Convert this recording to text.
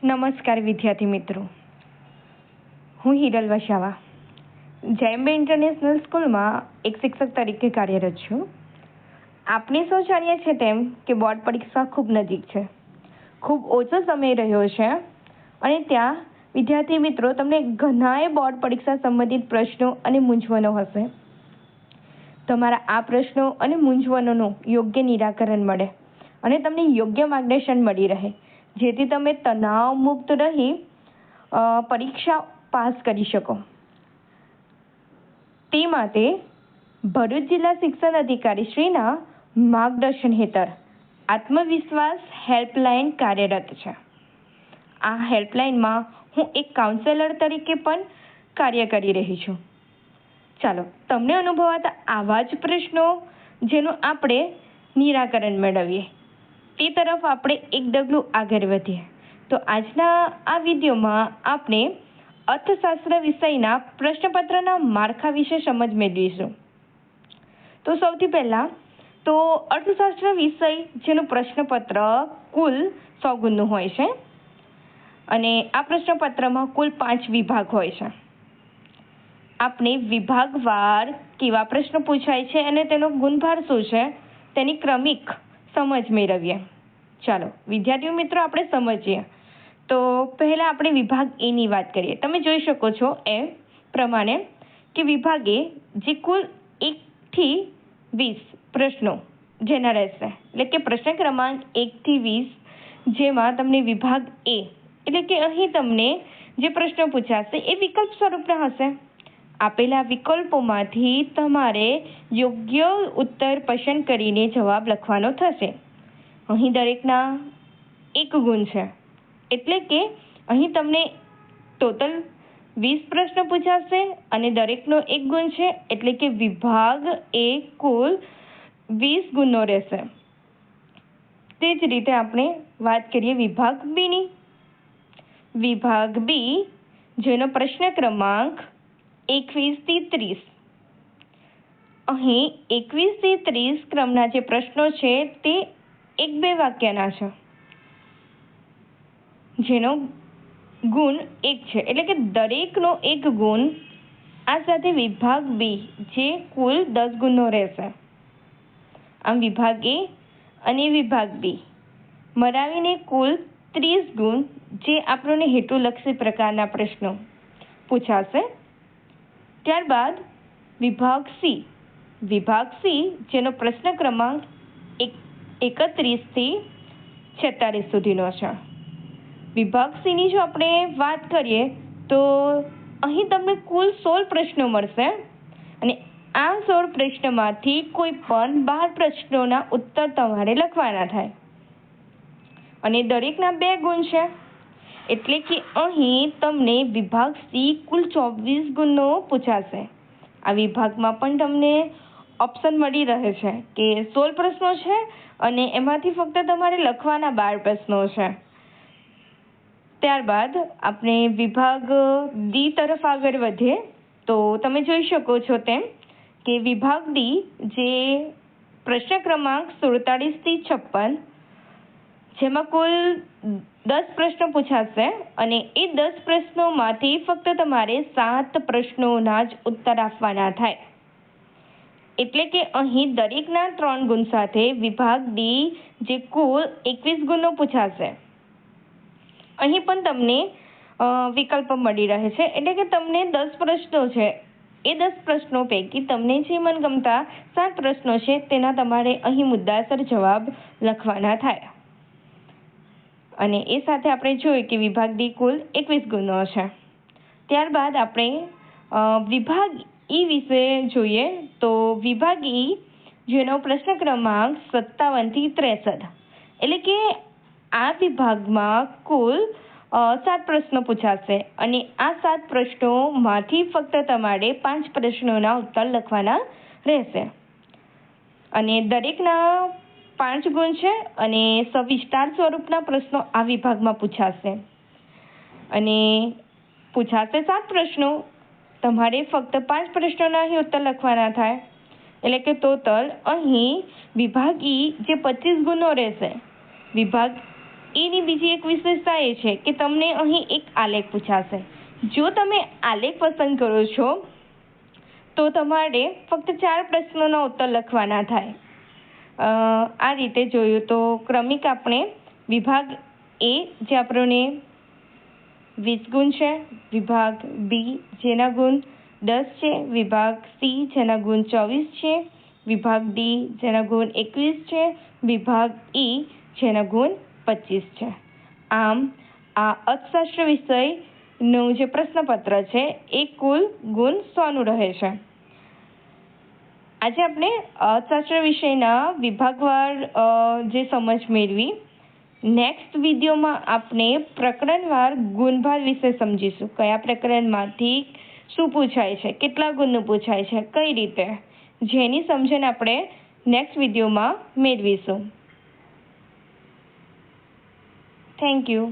નમસ્કાર વિદ્યાર્થી મિત્રો, હું હિરલ વસાવા જયંબે ઇન્ટરનેશનલ સ્કૂલમાં એક શિક્ષક તરીકે કાર્યરત છું. આપણે સૌ જાણીએ છીએ તેમ કે બોર્ડ પરીક્ષા ખૂબ નજીક છે, ખૂબ ઓછો સમય રહ્યો છે અને ત્યાં વિદ્યાર્થી મિત્રો તમને ઘણાએ બોર્ડ પરીક્ષા સંબંધિત પ્રશ્નો અને મૂંઝવણો હશે. તમારા આ પ્રશ્નો અને મૂંઝવણોનું યોગ્ય નિરાકરણ મળે અને તમને યોગ્ય માર્ગદર્શન મળી રહે, જેથી તમે તણાવ મુક્ત રહી પરીક્ષા પાસ કરી શકો. તે માટે ભરૂચ જિલ્લા શિક્ષણ અધિકારી શ્રીના માર્ગદર્શન હેઠળ આત્મવિશ્વાસ હેલ્પલાઇન કાર્યરત છે. આ હેલ્પલાઇનમાં હું એક કાઉન્સેલર તરીકે પણ કાર્ય કરી રહી છું. ચાલો તમને અનુભવાતા આવા જ પ્રશ્નો જેનું આપણે નિરાકરણ મેળવીએ તે તરફ આપણે એક ડગલું આગળ વધીએ. તો આજના આ વિડીયોમાં આપણે અર્થશાસ્ત્ર વિષયના પ્રશ્નપત્રના માળખા વિશે સમજ મેળવીશું. તો સૌથી પહેલાં તો અર્થશાસ્ત્ર વિષય જેનું પ્રશ્નપત્ર કુલ 100 ગુણનું હોય છે અને આ પ્રશ્નપત્રમાં કુલ 5 વિભાગ હોય છે. આપણે વિભાગવાર કેવા પ્રશ્નો પૂછાય છે અને તેનો ગુણભાર શું છે તેની ક્રમિક સમજ મેળવીએ. ચાલો વિદ્યાર્થીઓ મિત્રો આપણે સમજીએ. તો પહેલાં આપણે વિભાગ એની વાત કરીએ. તમે જોઈ શકો છો એ પ્રમાણે કે વિભાગ એ જે કુલ 1 થી 20 પ્રશ્નો જેના રહેશે, એટલે કે પ્રશ્ન ક્રમાંક 1 થી 20, જેમાં તમને વિભાગ એ એટલે કે અહીં તમને જે પ્રશ્નો પૂછાશે એ વિકલ્પ સ્વરૂપના હશે. આપેલા વિકલ્પોમાંથી તમારે યોગ્ય ઉત્તર પસંદ કરીને જવાબ લખવાનો થશે. અહીં દરેકના 1 ગુણ છે, એટલે કે અહીં તમને ટોટલ 20 પ્રશ્નો પૂછાશે અને દરેકનો 1 ગુણ છે, એટલે કે વિભાગ એ કુલ 20 ગુણનો રહેશે. તે જ રીતે આપણે વાત કરીએ વિભાગ બીની. વિભાગ બી જેનો પ્રશ્ન ક્રમાંક 21 થી 30. અહીં 21 થી 30 ક્રમના જે પ્રશ્નો છે તે 1-2 વાક્યના છે, જેનો ગુણ 1 છે, એટલે કે દરેકનો 1 ગુણ. આ સાથે વિભાગ બી જે કુલ 10 ગુણનો રહેશે. આમ વિભાગ એ અને વિભાગ બી મળાવીને કુલ 30 ગુણ, જે આપણને હેતુલક્ષી પ્રકારના પ્રશ્નો પૂછાશે. ત્યારબાદ વિભાગ સી. વિભાગ સી જેનો પ્રશ્ન ક્રમાંક 31 થી 46 સુધીનો છે. વિભાગ સીની જો આપણે વાત કરીએ તો અહીં તમને કુલ 16 પ્રશ્નો મળશે અને આ 16 પ્રશ્નોમાંથી કોઈ પણ 12 પ્રશ્નોના ઉત્તર તમારે લખવાના થાય અને દરેકના 2 ગુણ છે, એટલે કે અહીં તમને વિભાગ સી કુલ 24 ગુણનો પૂછાશે. આ વિભાગમાં પણ તમને ઓપ્શન મળી રહે છે કે 16 પ્રશ્નો છે અને એમાંથી ફક્ત તમારે લખવાના 12 પ્રશ્નો છે. ત્યારબાદ આપણે વિભાગ ડી તરફ આગળ વધીએ. તો તમે જોઈ શકો છો તેમ કે વિભાગ ડી જે પ્રશ્ન ક્રમાંક 47 થી 56, જેમાં કુલ 10 પ્રશ્નો પૂછાશે અને એ 10 પ્રશ્નોમાંથી ફક્ત તમારે 7 પ્રશ્નોના જ ઉત્તર આપવાના થાય, એટલે કે અહીં દરેકના 3 ગુણ સાથે વિભાગ ડી જે કુલ 21 ગુણનો પૂછાશે. અહીં પણ તમને વિકલ્પ મળી રહે છે, એટલે કે તમને 10 પ્રશ્નો છે, એ 10 પ્રશ્નો પૈકી તમને જે મનગમતા 7 પ્રશ્નો છે તેના તમારે અહીં મુદ્દાસર જવાબ લખવાના થાય. અને એ સાથે આપણે જોઈએ કે વિભાગ ડી કુલ 21 ગુણનો છે. ત્યારબાદ આપણે વિભાગ ઈ વિશે જોઈએ. તો વિભાગ ઈ જેનો પ્રશ્ન ક્રમાંક 57 થી 63, એટલે કે આ વિભાગમાં કુલ 7 પ્રશ્નો પૂછાશે અને આ 7 પ્રશ્નોમાંથી ફક્ત તમારે 5 પ્રશ્નોના ઉત્તર લખવાના રહેશે અને દરેકના 5 ગુણ છે અને સવિસ્તાર સ્વરૂપના પ્રશ્નો આ વિભાગમાં પૂછાશે અને પૂછાશે 7 પ્રશ્નો. તમારે ફક્ત 5 પ્રશ્નોના અહીં ઉત્તર લખવાના થાય, એટલે કે ટોટલ અહીં વિભાગ ઈ જે 25 ગુણનો રહેશે. વિભાગ એની બીજી એક વિશેષતા એ છે કે તમને અહીં એક આલેખ પૂછાશે. જો તમે આલેખ પસંદ કરો છો તો તમારે ફક્ત 4 પ્રશ્નોના ઉત્તર લખવાના થાય. આ રીતે જોયું તો ક્રમિક આપણે વિભાગ એ જે આપણને 20 ગુણ છે, વિભાગ બી જેના ગુણ 10 છે, વિભાગ સી જેના ગુણ 24 છે, વિભાગ ડી જેના ગુણ 21 છે, વિભાગ ઈ જેના ગુણ 25 છે. આમ આ અર્થશાસ્ત્ર વિષયનું જે પ્રશ્નપત્ર છે એ કુલ ગુણ 100નું રહે છે. આજે આપણે અર્થશાસ્ત્ર વિષયના વિભાગવાર જે સમજ મેળવી. નેક્સ્ટ વિડીયોમાં આપણે પ્રકરણવાર ગુણભાર વિશે સમજીશું. કયા પ્રકરણમાંથી શું પૂછાય છે, કેટલા ગુણનું પૂછાય છે, કઈ રીતે, જેની સમજણ આપણે નેક્સ્ટ વિડીયોમાં મેળવીશું. Thank you.